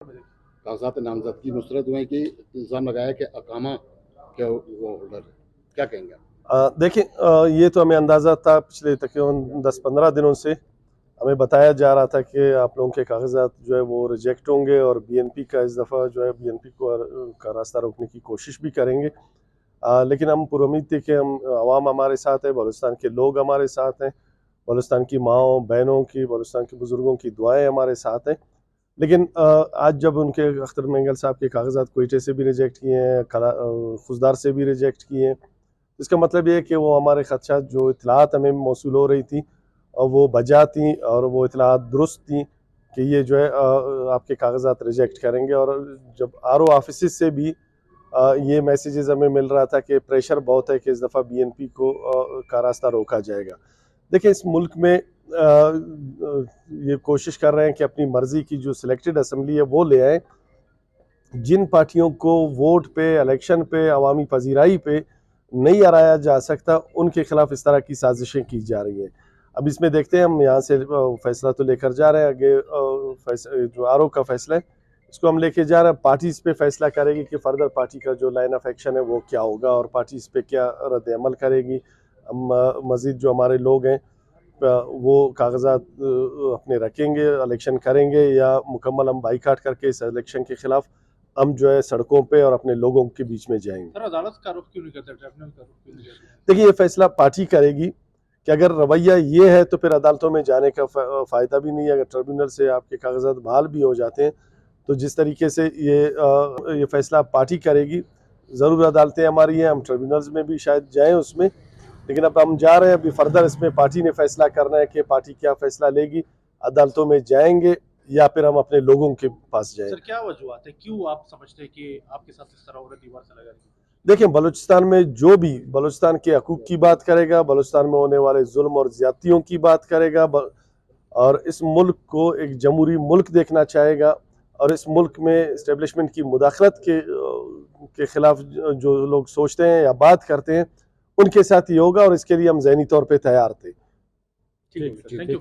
कागजात नामजदगी नुसरत हुए कि इल्ज़ाम लगाया कि अकामा के वो होल्डर है, क्या कहेंगे आप? देखिए, ये तो हमें अंदाज़ा था पिछले तकरीबन 10-15 दिनों से हमें बताया जा रहा था कि आप लोगों के कागजात जो है वो रिजेक्ट होंगे और बीएनपी का इस दफ़ा जो है बीएनपी को का रास्ता रोकने की कोशिश भी करेंगे। लेकिन हम पुरुम्मीद थे कि हम अवाम हमारे साथ है, बलूचिस्तान के लोग हमारे साथ हैं, बलूचिस्तान की माँओं बहनों की, बलूचिस्तान के बुज़ुर्गों की दुआएं हमारे साथ हैं। लेकिन आज जब उनके अख्तर मेंगल साहब के कागजात क्वेटे से भी रिजेक्ट किए हैं, खुजदार से भी रिजेक्ट किए हैं, इसका मतलब ये है कि वो हमारे खदशात जो इतलात हमें मौसूल हो रही थी और वो बजा थी और वो इतलात दुरुस्त थी कि ये जो है आपके कागजात रिजेक्ट करेंगे। और जब आर ओ ऑफिस से भी ये मैसेजेस हमें मिल रहा था कि प्रेशर बहुत है कि इस दफ़ा बीएनपी को का रास्ता रोका जाएगा। देखिए, इस मुल्क में ये कोशिश कर रहे हैं कि अपनी मर्जी की जो सिलेक्टेड असम्बली है वो ले आए। जिन पार्टियों को वोट पे, इलेक्शन पे, अवामी पजीराई पे नहीं हराया जा सकता, उनके खिलाफ इस तरह की साजिशें की जा रही हैं। अब इसमें देखते हैं, हम यहाँ से फैसला तो लेकर जा रहे हैं, आगे जो आर ओ का फैसला है इसको हम लेके जा रहे हैं। पार्टी इस पे फैसला करेगी कि फर्दर पार्टी का जो लाइन ऑफ एक्शन है वो क्या होगा और पार्टी इस पे क्या रद्द अमल करेगी। मज़ीद जो हमारे लोग हैं वो कागजात अपने रखेंगे, इलेक्शन करेंगे, या मुकम्मल हम बाइकाट करके इस इलेक्शन के खिलाफ हम जो है सड़कों पे और अपने लोगों के बीच में जाएंगे। सर, अदालत का रुख क्यों नहीं करते, ट्रिब्यूनल का रुख क्यों नहीं करते? देखिए, ये फैसला पार्टी करेगी कि अगर रवैया ये है तो फिर अदालतों में जाने का फ़ायदा भी नहीं है। अगर ट्रिब्यूनल से आपके कागजात बहाल भी हो जाते हैं तो जिस तरीके से ये फैसला पार्टी करेगी, ज़रूर अदालतें हमारी हैं, हम ट्रिब्यूनल्स में भी शायद जाएँ उसमें, लेकिन अब हम जा रहे हैं। अभी फर्दर इसमें पार्टी ने फैसला करना है कि पार्टी क्या फैसला लेगी, अदालतों में जाएंगे या फिर हम अपने लोगों के पास जाएंगे। सर, क्या वजूहत है, क्यों आप समझते हैं कि आपके साथ इस तरह हो रहा है, दीवार से लगा रही है? देखिए, बलूचिस्तान में जो भी बलूचिस्तान के हकूक़ की बात करेगा, बलूचिस्तान में होने वाले जुल्म और ज़्यादतियों की बात करेगा और इस मुल्क को एक जमहूरी मुल्क देखना चाहेगा और इस मुल्क में इस्टेब्लिशमेंट की मुदाखलत के खिलाफ जो लोग सोचते हैं या बात करते हैं, उनके साथ ही होगा और इसके लिए हम ज़हनी तौर पे तैयार थे। ठीक है, थैंक यू।